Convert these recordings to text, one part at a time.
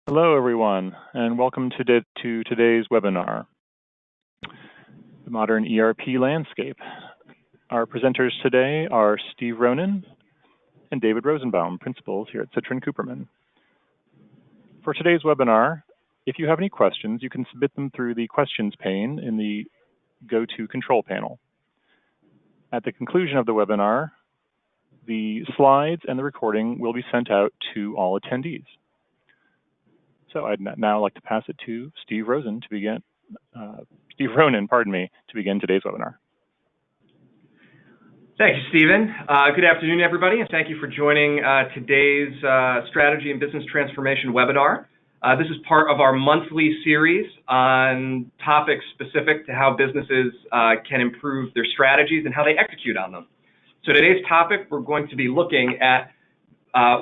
Hello, everyone, and welcome to today's webinar, The Modern ERP Landscape. Our presenters today are Steve Ronan and David Rosenbaum, principals here at Citrin Cooperman. For today's webinar, if you have any questions, you can submit them through the questions pane in the GoTo control panel. At the conclusion of the webinar, the slides and the recording will be sent out to all attendees. So I'd now like to pass it to Steve Ronan to begin today's webinar. Thank you, Stephen. Good afternoon, everybody, and thank you for joining today's Strategy and Business Transformation webinar. This is part of our monthly series on topics specific to how businesses can improve their strategies and how they execute on them. So today's topic, we're going to be looking at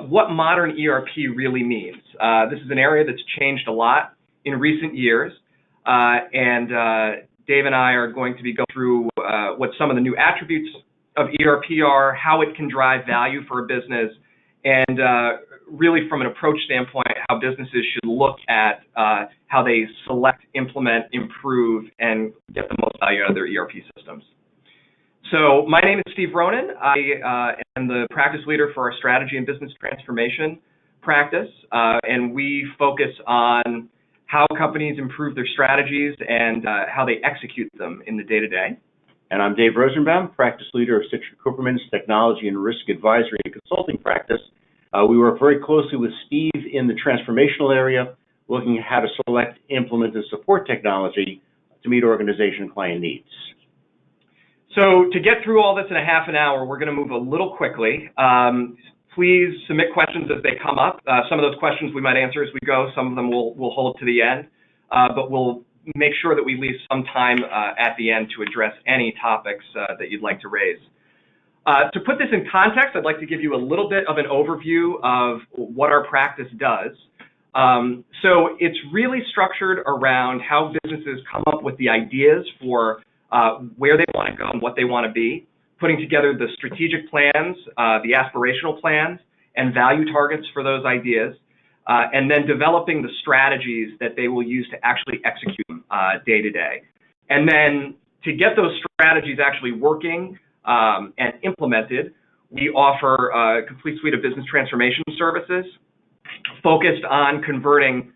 what modern ERP really means. This is an area that's changed a lot in recent years, and Dave and I are going to be going through what some of the new attributes of ERP are, how it can drive value for a business, and really from an approach standpoint, how businesses should look at how they select, implement, improve, and get the most value out of their ERP systems. So my name is Steve Ronan. I am the practice leader for our strategy and business transformation practice, and we focus on how companies improve their strategies and how they execute them in the day-to-day. And I'm Dave Rosenbaum, practice leader of Citrin Cooperman's Technology and Risk Advisory and Consulting practice. We work very closely with Steve in the transformational area, looking at how to select, implement, and support technology to meet organization and client needs. So to get through all this in a half an hour, we're going to move a little quickly. Please submit questions as they come up. Some of those questions we might answer as we go. Some of them we'll hold to the end. But we'll make sure that we leave some time at the end to address any topics that you'd like to raise. To put this in context, I'd like to give you a little bit of an overview of what our practice does. So it's really structured around how businesses come up with the ideas for where they want to go and what they want to be, putting together the strategic plans, the aspirational plans, and value targets for those ideas, and then developing the strategies that they will use to actually execute them day to day. And then to get those strategies actually working and implemented, we offer a complete suite of business transformation services focused on converting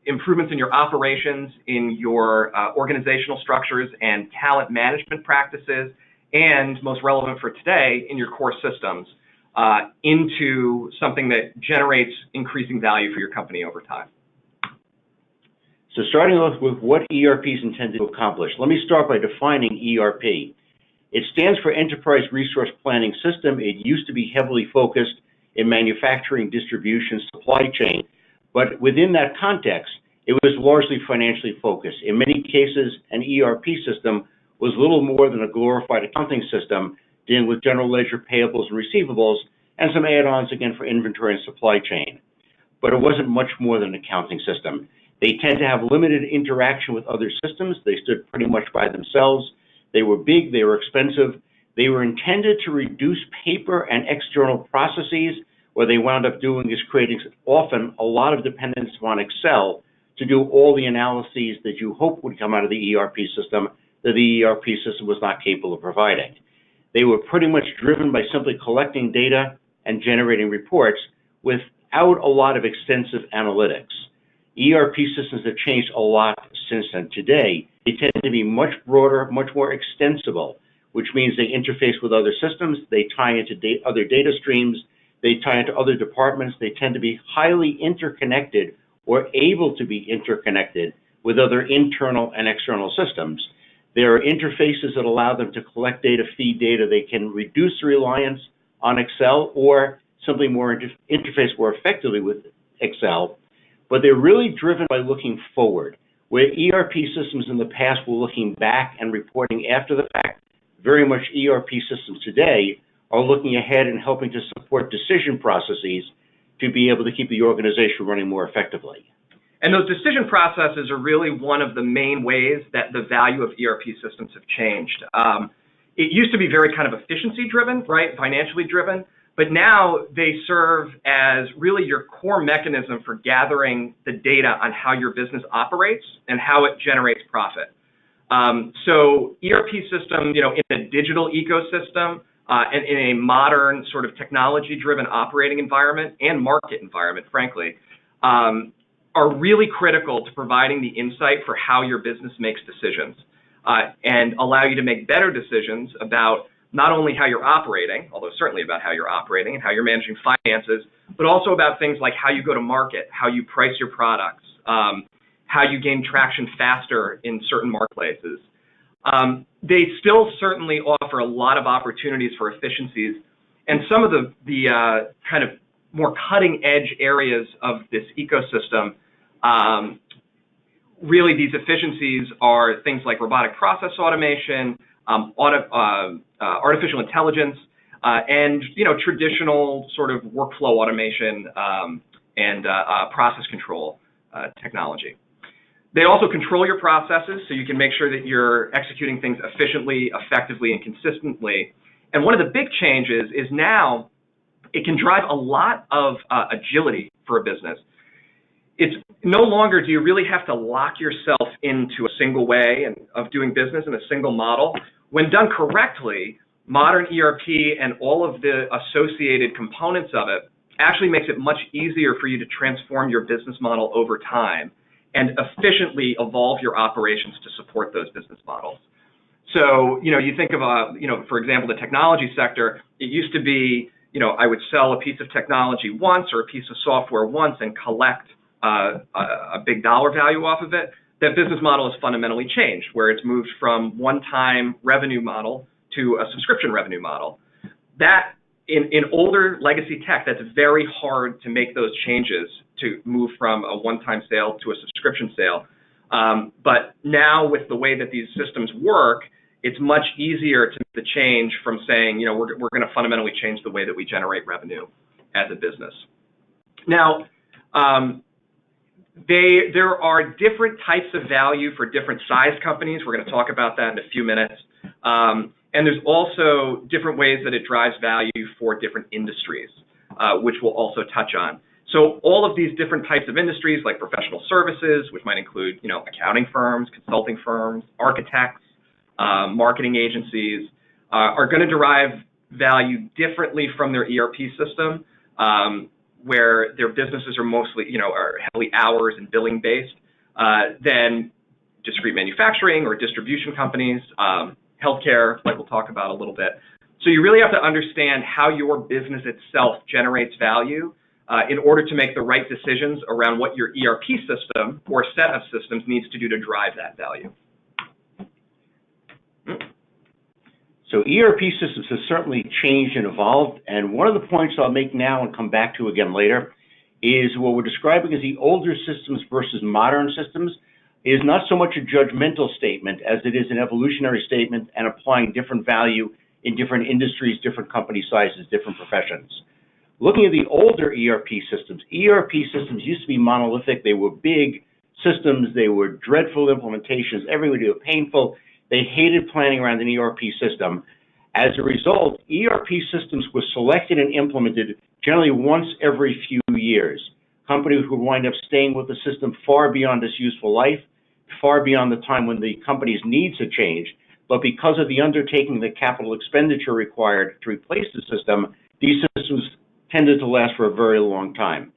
improvements in your operations, in your organizational structures and talent management practices, and most relevant for today, in your core systems, into something that generates increasing value for your company over time. So starting off with what ERP is intended to accomplish, let me start by defining ERP. It stands for Enterprise Resource Planning System. It used to be heavily focused in manufacturing, distribution, supply chain. But within that context, it was largely financially focused. In many cases, an ERP system was little more than a glorified accounting system dealing with general ledger payables and receivables, and some add-ons again for inventory and supply chain. But it wasn't much more than an accounting system. They tend to have limited interaction with other systems. They stood pretty much by themselves. They were big, they were expensive. They were intended to reduce paper and external processes. What they wound up doing is creating often a lot of dependence on Excel to do all the analyses that you hope would come out of the ERP system that the ERP system was not capable of providing. They were pretty much driven by simply collecting data and generating reports without a lot of extensive analytics. ERP systems have changed a lot since then. Today, they tend to be much broader, much more extensible, which means they interface with other systems, they tie into other data streams, they tie into other departments, they tend to be highly interconnected or able to be interconnected with other internal and external systems. There are interfaces that allow them to collect data, feed data. They can reduce reliance on Excel or simply interface more effectively with Excel, but they're really driven by looking forward. Where ERP systems in the past were looking back and reporting after the fact, very much ERP systems today are looking ahead and helping to support decision processes to be able to keep the organization running more effectively. And those decision processes are really one of the main ways that the value of ERP systems have changed. It used to be very kind of efficiency driven, right, financially driven, But now they serve as really your core mechanism for gathering the data on how your business operates and how it generates profit. So ERP system, in a digital ecosystem and in a modern sort of technology-driven operating environment and market environment, frankly, are really critical to providing the insight for how your business makes decisions and allow you to make better decisions about not only how you're operating, although certainly about how you're operating and how you're managing finances, but also about things like how you go to market, how you price your products, how you gain traction faster in certain marketplaces. They still certainly offer a lot of opportunities for efficiencies, and some of the kind of more cutting edge areas of this ecosystem, really these efficiencies are things like robotic process automation, artificial intelligence, and traditional sort of workflow automation and process control technology. They also control your processes so you can make sure that you're executing things efficiently, effectively, and consistently. And one of the big changes is now it can drive a lot of agility for a business. It's no longer do you really have to lock yourself into a single way of doing business in a single model. When done correctly, modern ERP and all of the associated components of it actually makes it much easier for you to transform your business model over time and efficiently evolve your operations to support those business models. So, you think of, for example, the technology sector, it used to be, I would sell a piece of technology once or a piece of software once and collect a big dollar value off of it. That business model has fundamentally changed, where it's moved from one-time revenue model to a subscription revenue model. That, in older legacy tech, that's very hard to make those changes to move from a one-time sale to a subscription sale. But now with the way that these systems work, it's much easier to make the change from saying, we're going to fundamentally change the way that we generate revenue as a business. Now, there are different types of value for different size companies. We're going to talk about that in a few minutes. And there's also different ways that it drives value for different industries, which we'll also touch on. So all of these different types of industries, like professional services, which might include, accounting firms, consulting firms, architects, marketing agencies, are going to derive value differently from their ERP system, where their businesses are mostly, are heavily hours and billing based, than discrete manufacturing or distribution companies, healthcare, like we'll talk about a little bit. So you really have to understand how your business itself generates value in order to make the right decisions around what your ERP system or set of systems needs to do to drive that value. So ERP systems have certainly changed and evolved, and one of the points I'll make now and come back to again later is what we're describing as the older systems versus modern systems is not so much a judgmental statement as it is an evolutionary statement and applying different value in different industries, different company sizes, different professions. Looking at the older ERP systems used to be monolithic. They were big systems. They were dreadful implementations. Everybody were painful. They hated planning around an ERP system. As a result, ERP systems were selected and implemented generally once every few years. Companies would wind up staying with the system far beyond its useful life, far beyond the time when the company's needs had changed. But because of the undertaking, the capital expenditure required to replace the system, these systems tended to last for a very long time.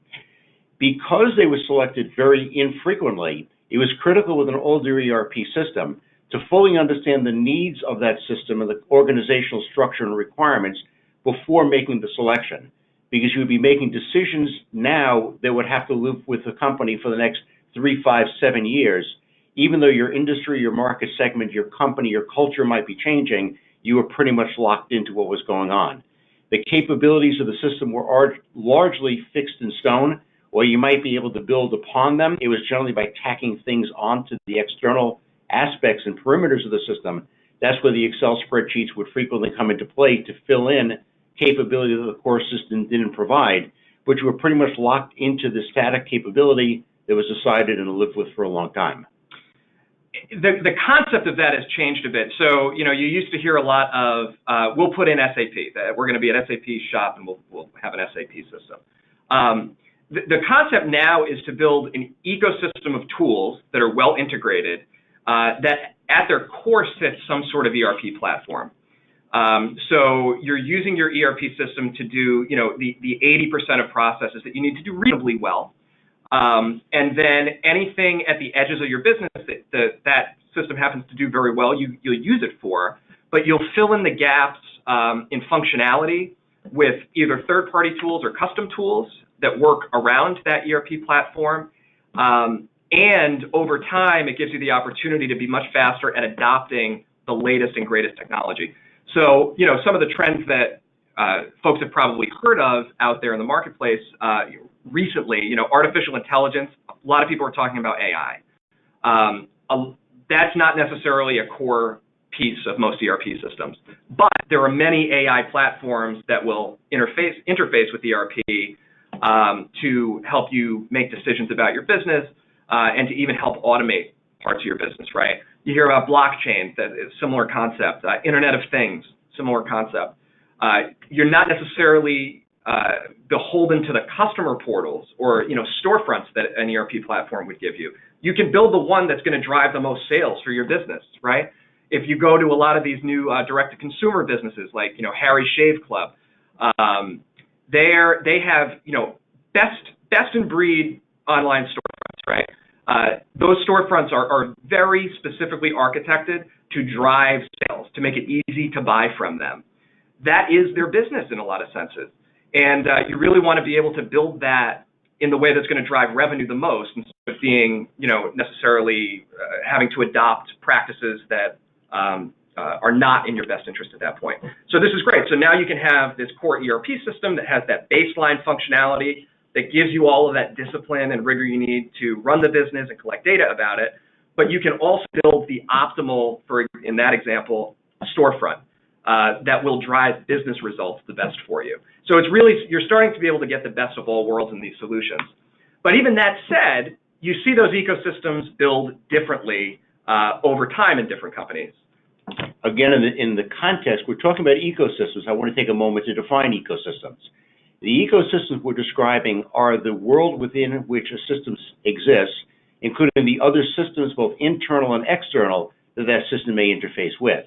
Because they were selected very infrequently, it was critical with an older ERP system to fully understand the needs of that system and the organizational structure and requirements before making the selection. Because you would be making decisions now that would have to live with the company for the next 3, 5, 7 years. Even though your industry, your market segment, your company, your culture might be changing, you were pretty much locked into what was going on. The capabilities of the system were largely fixed in stone, or you might be able to build upon them. It was generally by tacking things onto the external aspects and perimeters of the system. That's where the Excel spreadsheets would frequently come into play to fill in capability that the core system didn't provide, but you were pretty much locked into the static capability that was decided and lived with for a long time. the concept of that has changed a bit. So, you used to hear a lot of, we'll put in SAP, that we're going to be an SAP shop and we'll have an SAP system. The concept now is to build an ecosystem of tools that are well integrated, that at their core sits some sort of ERP platform. So you're using your ERP system to do, the 80% of processes that you need to do reasonably well. And then anything at the edges of your business that system happens to do very well, you'll use it for, but you'll fill in the gaps in functionality with either third-party tools or custom tools that work around that ERP platform. And over time, it gives you the opportunity to be much faster at adopting the latest and greatest technology. So, some of the trends that folks have probably heard of out there in the marketplace recently, artificial intelligence, a lot of people are talking about AI. That's not necessarily a core piece of most ERP systems, but there are many AI platforms that will interface with ERP to help you make decisions about your business and to even help automate parts of your business, right? You hear about blockchain, that is a similar concept. Internet of Things, similar concept. You're not necessarily beholden to the customer portals or storefronts that an ERP platform would give you. You can build the one that's going to drive the most sales for your business, right? If you go to a lot of these new direct-to-consumer businesses like Harry Shave Club, they have best-in-breed online storefronts, right? Those storefronts are very specifically architected to drive sales, to make it easy to buy from them. That is their business in a lot of senses. And you really want to be able to build that in the way that's going to drive revenue the most, instead of being, necessarily having to adopt practices that are not in your best interest at that point. So this is great. So now you can have this core ERP system that has that baseline functionality that gives you all of that discipline and rigor you need to run the business and collect data about it. But you can also build the optimal, in that example, storefront that will drive business results the best for you. So it's really, you're starting to be able to get the best of all worlds in these solutions. But even that said, you see those ecosystems build differently over time in different companies. Again, in the context, we're talking about ecosystems. I want to take a moment to define ecosystems. The ecosystems we're describing are the world within which a system exists, including the other systems, both internal and external, that system may interface with.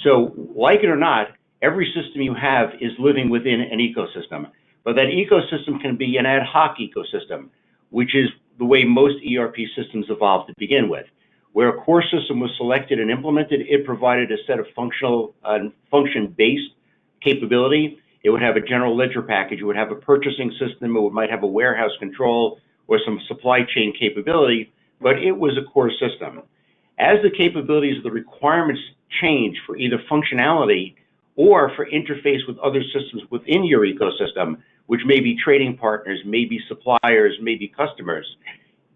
So, like it or not, every system you have is living within an ecosystem. But that ecosystem can be an ad hoc ecosystem, which is the way most ERP systems evolved to begin with. Where a core system was selected and implemented, it provided a set of function-based capability. It would have a general ledger package. It would have a purchasing system. It might have a warehouse control or some supply chain capability, but it was a core system. As the capabilities of the requirements change for either functionality or for interface with other systems within your ecosystem, which may be trading partners, may be suppliers, may be customers,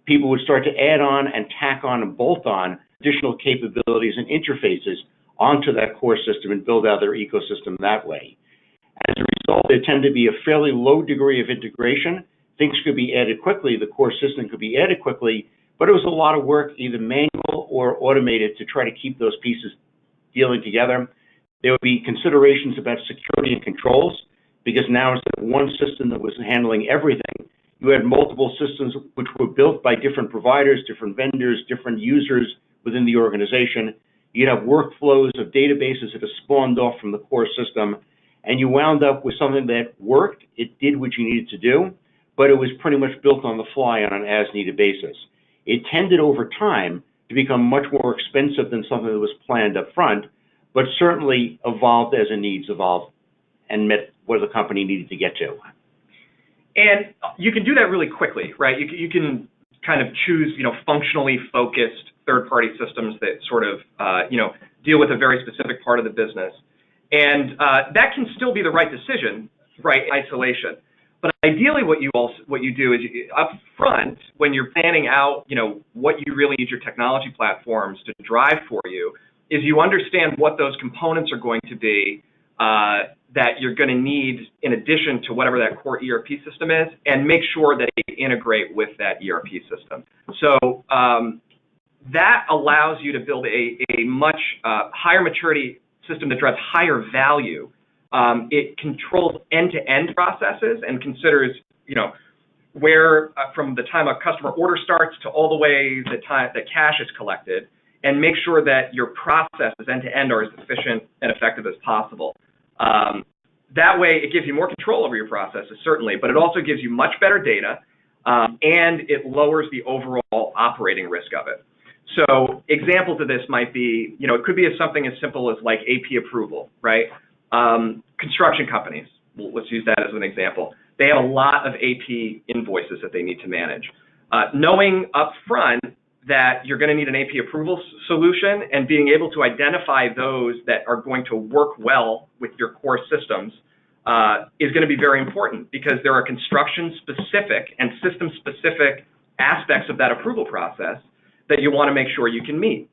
people would start to add on and tack on and bolt on additional capabilities and interfaces onto that core system and build out their ecosystem that way. As a result, there tend to be a fairly low degree of integration. Things could be added quickly, the core system could be added quickly, but it was a lot of work, either manual or automated, to try to keep those pieces dealing together. There would be considerations about security and controls, because now instead of one system that was handling everything, you had multiple systems which were built by different providers, different vendors, different users within the organization. You'd have workflows of databases that have spawned off from the core system, and you wound up with something that worked. It did what you needed to do, but it was pretty much built on the fly on an as-needed basis. It tended over time to become much more expensive than something that was planned up front, but certainly evolved as the needs evolved and met where the company needed to get to. And you can do that really quickly, right? You can kind of choose, functionally focused third-party systems that sort of, deal with a very specific part of the business. And that can still be the right decision, right, isolation. But ideally what you do is up front, when you're planning out, what you really need your technology platforms to drive for you, is you understand what those components are going to be that you're going to need in addition to whatever that core ERP system is, and make sure that they integrate with that ERP system. So that allows you to build a much higher maturity system that drives higher value. It controls end-to-end processes and considers, where from the time a customer order starts to all the way the time that cash is collected, and make sure that your processes end-to-end are as efficient and effective as possible. That way, it gives you more control over your processes, certainly, but it also gives you much better data, and it lowers the overall operating risk of it. So examples of this might be, it could be something as simple as like AP approval, right? Construction companies, let's use that as an example. They have a lot of AP invoices that they need to manage. Knowing upfront that you're going to need an AP approval solution and being able to identify those that are going to work well with your core systems is going to be very important, because there are construction-specific and system-specific aspects of that approval process that you want to make sure you can meet.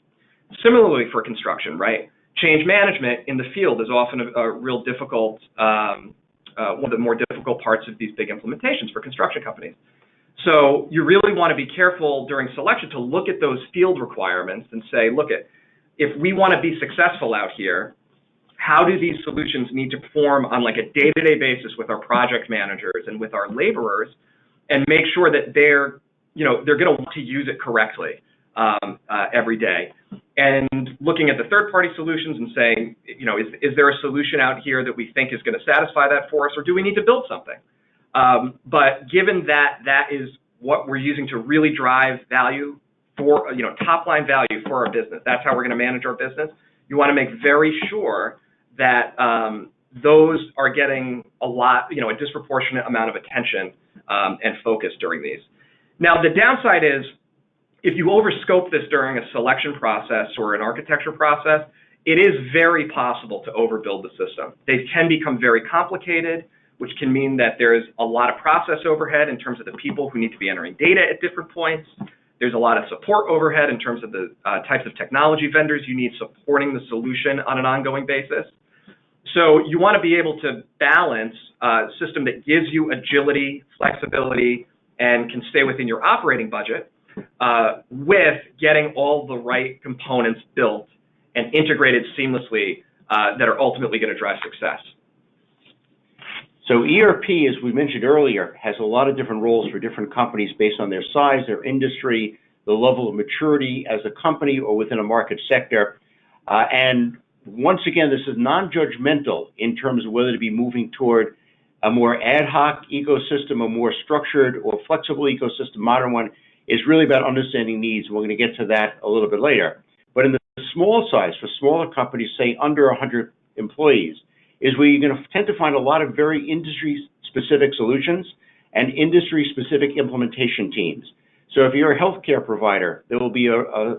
Similarly for construction, right? Change management in the field is often a real difficult, one of the more difficult parts of these big implementations for construction companies. So you really want to be careful during selection to look at those field requirements and say, if we want to be successful out here, how do these solutions need to perform on like a day-to-day basis with our project managers and with our laborers, and make sure that they're going to want to use it correctly every day. And looking at the third-party solutions and saying, is there a solution out here that we think is going to satisfy that for us, or do we need to build something? But given that that is what we're using to really drive value for, top-line value for our business, that's how we're going to manage our business. You want to make very sure that those are getting a disproportionate amount of attention and focus during these. Now, the downside is, if you overscope this during a selection process or an architecture process, it is very possible to overbuild the system. They can become very complicated, which can mean that there's a lot of process overhead in terms of the people who need to be entering data at different points. There's a lot of support overhead in terms of the types of technology vendors you need supporting the solution on an ongoing basis. So you want to be able to balance a system that gives you agility, flexibility, and can stay within your operating budget, with getting all the right components built and integrated seamlessly that are ultimately going to drive success. So ERP, as we mentioned earlier, has a lot of different roles for different companies based on their size, their industry, the level of maturity as a company or within a market sector. And once again, this is non-judgmental in terms of whether to be moving toward a more ad hoc ecosystem, a more structured or flexible ecosystem, modern one. Is really about understanding needs. We're going to get to that a little bit later. But in the small size, for smaller companies, say under 100 employees, is where you're going to tend to find a lot of very industry-specific solutions and industry-specific implementation teams. So if you're a healthcare provider, there will be a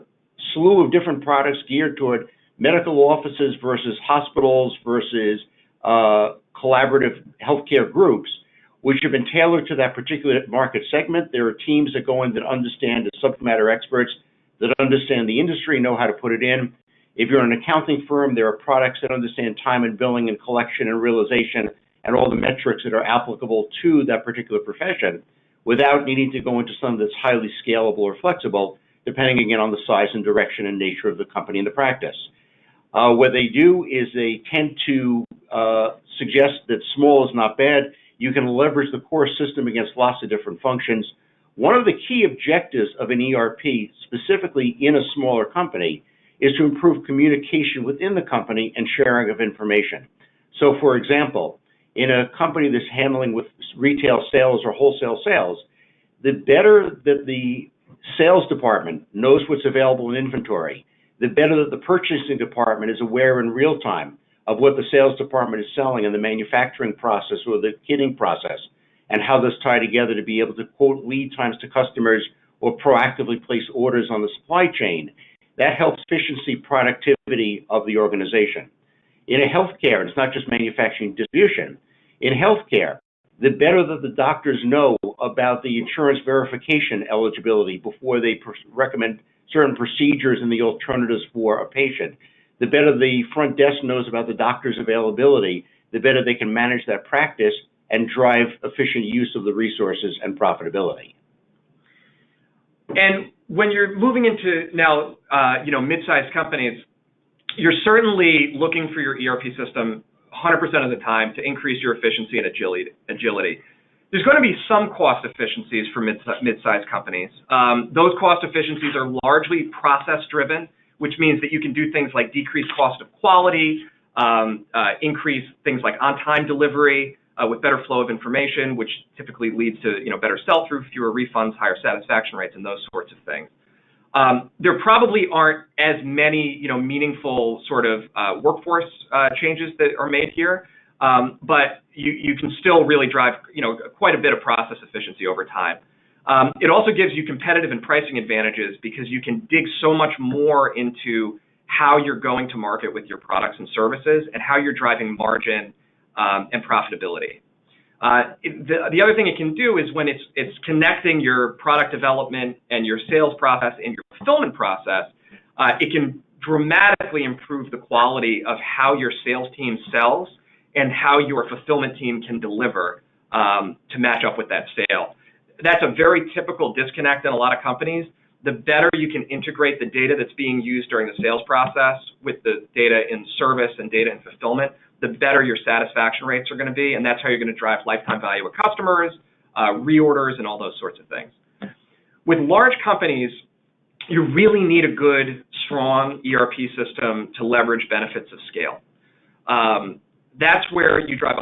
slew of different products geared toward medical offices versus hospitals versus collaborative healthcare groups, which have been tailored to that particular market segment. There are teams that go in that understand, as subject matter experts, that understand the industry, know how to put it in. If you're an accounting firm, there are products that understand time and billing and collection and realization and all the metrics that are applicable to that particular profession, without needing to go into something that's highly scalable or flexible, depending again on the size and direction and nature of the company and the practice. What they do is they tend to suggest that small is not bad. You can leverage the core system against lots of different functions. One of the key objectives of an ERP, specifically in a smaller company, is to improve communication within the company and sharing of information. So, for example, in a company that's handling with retail sales or wholesale sales, the better that the sales department knows what's available in inventory, the better that the purchasing department is aware in real time of what the sales department is selling in the manufacturing process or the kitting process, and how this tie together to be able to quote lead times to customers or proactively place orders on the supply chain. That helps efficiency, productivity of the organization. In a healthcare, it's not just manufacturing distribution. In healthcare, the better that the doctors know about the insurance verification eligibility before they recommend certain procedures and the alternatives for a patient, the better the front desk knows about the doctor's availability, the better they can manage that practice and drive efficient use of the resources and profitability. And when you're moving into now, mid-sized companies, you're certainly looking for your ERP system 100% of the time to increase your efficiency and agility. There's going to be some cost efficiencies for mid-sized companies. Those cost efficiencies are largely process-driven, which means that you can do things like decrease cost of quality, increase things like on-time delivery with better flow of information, which typically leads to better sell-through, fewer refunds, higher satisfaction rates, and those sorts of things. There probably aren't as many meaningful sort of workforce changes that are made here, but you can still really drive quite a bit of process efficiency over time. It also gives you competitive and pricing advantages because you can dig so much more into how you're going to market with your products and services and how you're driving margin and profitability. The other thing it can do is when it's connecting your product development and your sales process and your fulfillment process, it can dramatically improve the quality of how your sales team sells and how your fulfillment team can deliver to match up with that sale. That's a very typical disconnect in a lot of companies. The better you can integrate the data that's being used during the sales process with the data in service and data in fulfillment, the better your satisfaction rates are going to be, and that's how you're going to drive lifetime value with customers, reorders, and all those sorts of things. With large companies, you really need a good, strong ERP system to leverage benefits of scale. That's where you drive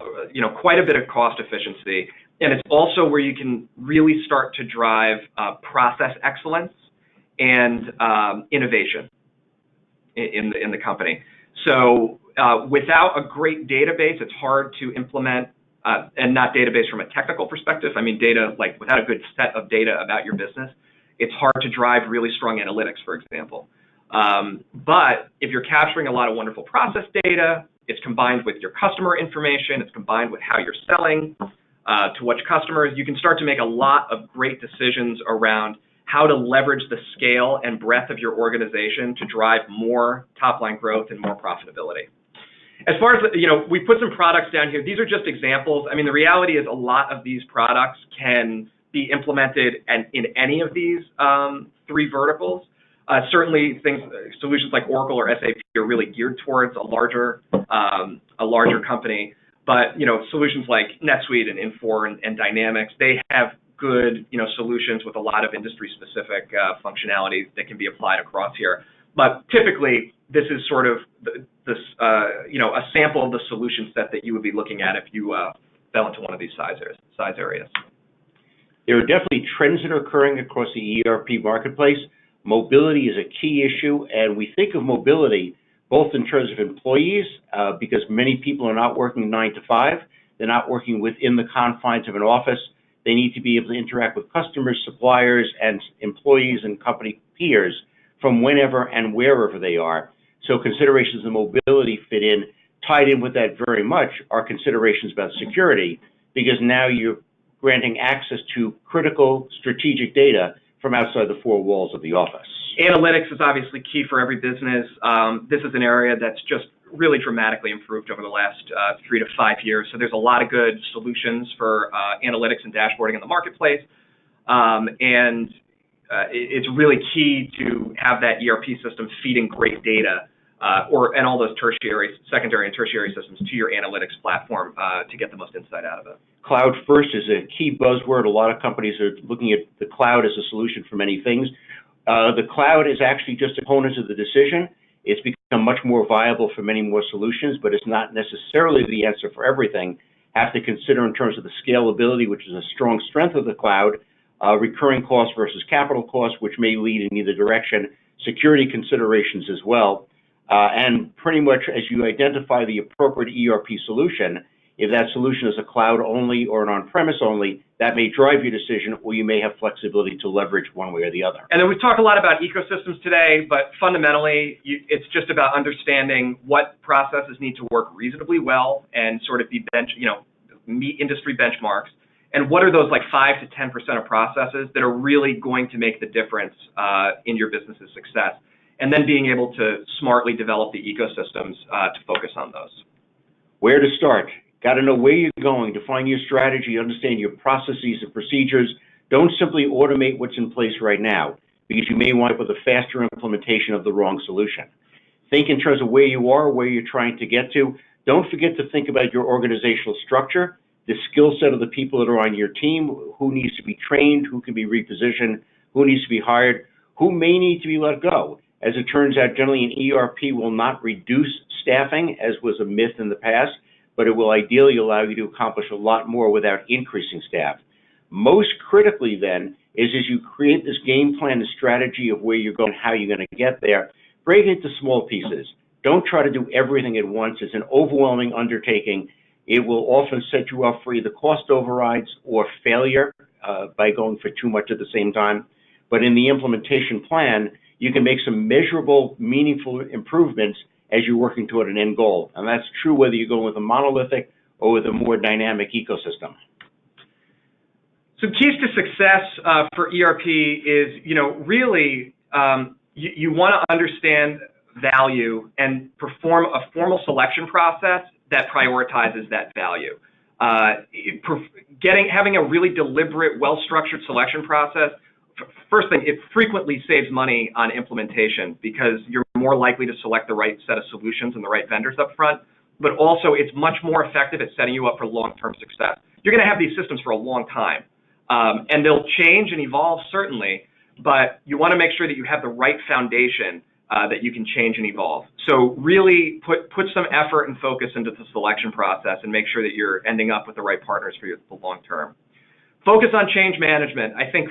quite a bit of cost efficiency, and it's also where you can really start to drive process excellence and innovation in the company. So without a great database, it's hard to implement, and not database from a technical perspective. I mean data, like without a good set of data about your business, it's hard to drive really strong analytics, for example. But if you're capturing a lot of wonderful process data, it's combined with your customer information, it's combined with how you're selling to which customers, you can start to make a lot of great decisions around how to leverage the scale and breadth of your organization to drive more top-line growth and more profitability. As far as, we put some products down here. These are just examples. I mean, the reality is a lot of these products can be implemented in any of these three verticals. Certainly, solutions like Oracle or SAP are really geared towards a larger company. But solutions like NetSuite and Infor and Dynamics, they have good solutions with a lot of industry-specific functionality that can be applied across here. But typically, this is sort of a sample of the solution set that you would be looking at if you fell into one of these size areas. There are definitely trends that are occurring across the ERP marketplace. Mobility is a key issue, and we think of mobility both in terms of employees, because many people are not working 9 to 5. They're not working within the confines of an office. They need to be able to interact with customers, suppliers, and employees and company peers from whenever and wherever they are. So considerations of mobility fit in. Tied in with that very much are considerations about security, because now you're granting access to critical strategic data from outside the four walls of the office. Analytics is obviously key for every business. This is an area that's just really dramatically improved over the last 3 to 5 years. So there's a lot of good solutions for analytics and dashboarding in the marketplace. It's really key to have that ERP system feeding great data and all those secondary and tertiary systems to your analytics platform to get the most insight out of it. Cloud first is a key buzzword. A lot of companies are looking at the cloud as a solution for many things. The cloud is actually just a component of the decision. It's become much more viable for many more solutions, but it's not necessarily the answer for everything. Have to consider in terms of the scalability, which is a strong strength of the cloud, recurring costs versus capital costs, which may lead in either direction, security considerations as well. And pretty much as you identify the appropriate ERP solution, if that solution is a cloud only or an on-premise only, that may drive your decision, or you may have flexibility to leverage one way or the other. And then we've talked a lot about ecosystems today, but fundamentally, it's just about understanding what processes need to work reasonably well and sort of meet industry benchmarks, and what are those like 5 to 10% of processes that are really going to make the difference in your business's success, and then being able to smartly develop the ecosystems to focus on those. Where to start? Got to know where you're going, define your strategy, understand your processes and procedures. Don't simply automate what's in place right now. because you may wind up with a faster implementation of the wrong solution. Think in terms of where you are, where you're trying to get to. Don't forget to think about your organizational structure, the skill set of the people that are on your team, who needs to be trained, who can be repositioned, who needs to be hired, who may need to be let go. As it turns out, generally an ERP will not reduce staffing, as was a myth in the past, but it will ideally allow you to accomplish a lot more without increasing staff. Most critically then is as you create this game plan and strategy of where you're going, how you're going to get there, break it into small pieces. Don't try to do everything at once. It's an overwhelming undertaking. It will often set you up for either cost overrides or failure by going for too much at the same time. But in the implementation plan, you can make some measurable, meaningful improvements as you're working toward an end goal. And that's true whether you're going with a monolithic or with a more dynamic ecosystem. Some keys to success for ERP is, really you want to understand value and perform a formal selection process that prioritizes that value. Having a really deliberate, well-structured selection process, first thing, it frequently saves money on implementation because you're more likely to select the right set of solutions and the right vendors up front, but also it's much more effective at setting you up for long-term success. You're going to have these systems for a long time, and they'll change and evolve, certainly, but you want to make sure that you have the right foundation that you can change and evolve. So really put some effort and focus into the selection process and make sure that you're ending up with the right partners for the long term. Focus on change management. I think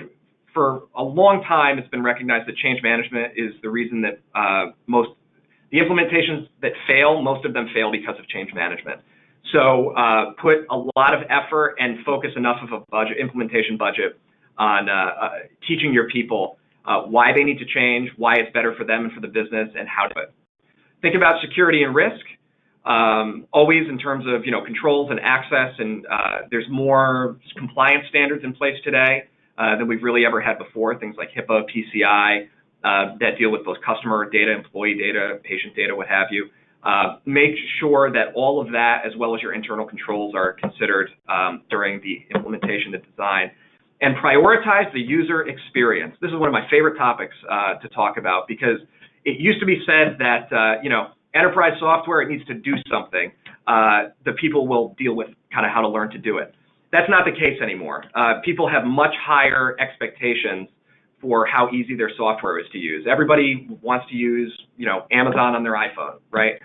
for a long time it's been recognized that change management is the reason that the implementations that fail, most of them fail because of change management. So put a lot of effort and focus enough of a implementation budget on teaching your people why they need to change, why it's better for them and for the business, and how to do it. Think about security and risk, always in terms of controls and access, and there's more compliance standards in place today than we've really ever had before, things like HIPAA, PCI, that deal with both customer data, employee data, patient data, what have you. Make sure that all of that, as well as your internal controls, are considered during the implementation and design. And prioritize the user experience. This is one of my favorite topics to talk about because it used to be said that enterprise software, it needs to do something. The people will deal with kind of how to learn to do it. That's not the case anymore. People have much higher expectations for how easy their software is to use. Everybody wants to use Amazon on their iPhone, right?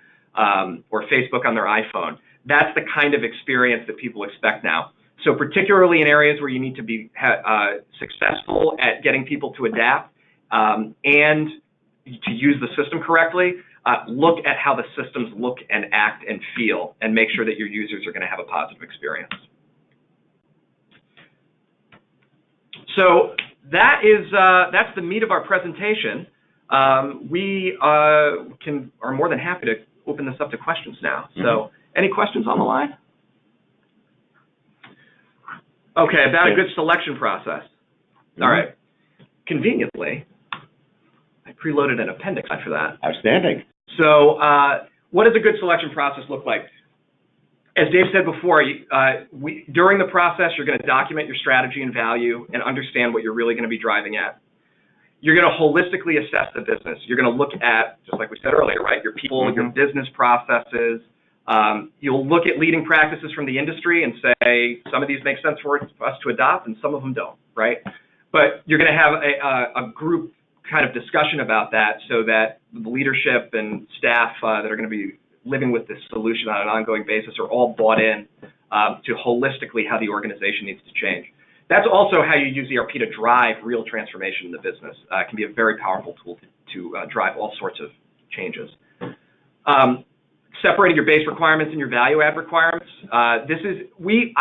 Or Facebook on their iPhone. That's the kind of experience that people expect now. So particularly in areas where you need to be successful at getting people to adapt and to use the system correctly, look at how the systems look and act and feel and make sure that your users are going to have a positive experience. So that's the meat of our presentation. We are more than happy to open this up to questions now. So any questions on the line? Okay, about a good selection process. All right. Conveniently, I preloaded an appendix for that. Outstanding. So what does a good selection process look like? As Dave said before, during the process, you're going to document your strategy and value and understand what you're really going to be driving at. You're going to holistically assess the business. You're going to look at, just like we said earlier, right, your people, your business processes. You'll look at leading practices from the industry and say, some of these make sense for us to adopt and some of them don't, right? But you're going to have a group kind of discussion about that so that the leadership and staff that are going to be living with this solution on an ongoing basis are all bought in to holistically how the organization needs to change. That's also how you use ERP to drive real transformation in the business. It can be a very powerful tool to drive all sorts of changes. Separating your base requirements and your value add requirements. I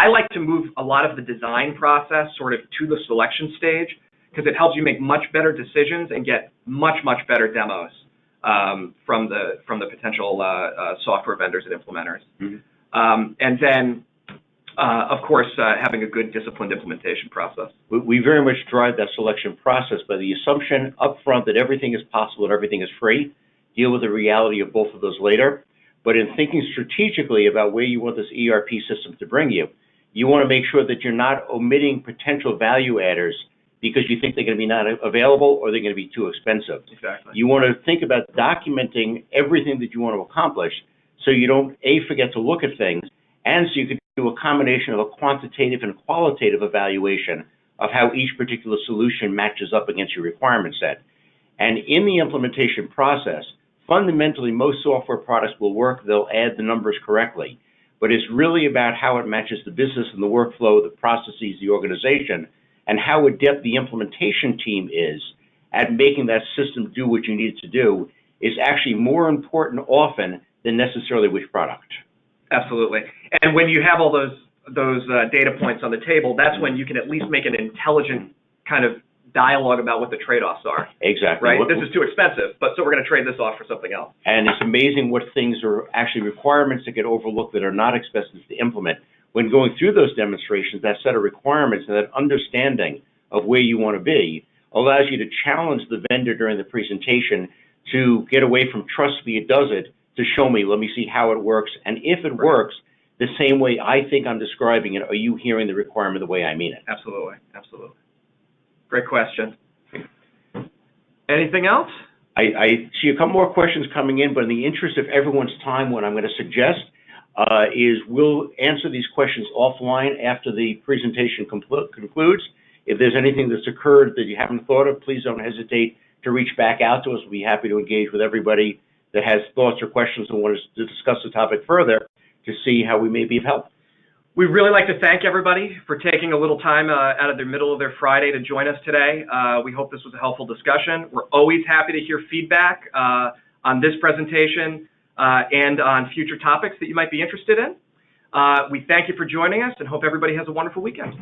like to move a lot of the design process sort of to the selection stage because it helps you make much better decisions and get much better demos from the potential software vendors and implementers. And then, of course, having a good disciplined implementation process. We very much drive that selection process by the assumption up front that everything is possible and everything is free. Deal with the reality of both of those later. But in thinking strategically about where you want this ERP system to bring you, you want to make sure that you're not omitting potential value adders because you think they're going to be not available or they're going to be too expensive. Exactly. You want to think about documenting everything that you want to accomplish so you don't, forget to look at things, and so you can do a combination of a quantitative and qualitative evaluation of how each particular solution matches up against your requirement set. And in the implementation process, fundamentally, most software products will work. They'll add the numbers correctly. But it's really about how it matches the business and the workflow, the processes, the organization, and how adept the implementation team is at making that system do what you need it to do is actually more important often than necessarily which product. Absolutely. And when you have all those data points on the table, that's when you can at least make an intelligent kind of dialogue about what the trade-offs are. Exactly. Right? This is too expensive, but so we're going to trade this off for something else. And it's amazing what things are actually requirements that get overlooked that are not expensive to implement. When going through those demonstrations, that set of requirements and that understanding of where you want to be allows you to challenge the vendor during the presentation to get away from trust me, it does it, to show me, let me see how it works. And if it works the same way I think I'm describing it, are you hearing the requirement the way I mean it? Absolutely. Absolutely. Great question. Anything else? I see a couple more questions coming in, but in the interest of everyone's time, what I'm going to suggest is we'll answer these questions offline after the presentation concludes. If there's anything that's occurred that you haven't thought of, please don't hesitate to reach back out to us. We'll be happy to engage with everybody that has thoughts or questions and wants to discuss the topic further to see how we may be of help. We'd really like to thank everybody for taking a little time out of the middle of their Friday to join us today. We hope this was a helpful discussion. We're always happy to hear feedback on this presentation and on future topics that you might be interested in. We thank you for joining us and hope everybody has a wonderful weekend.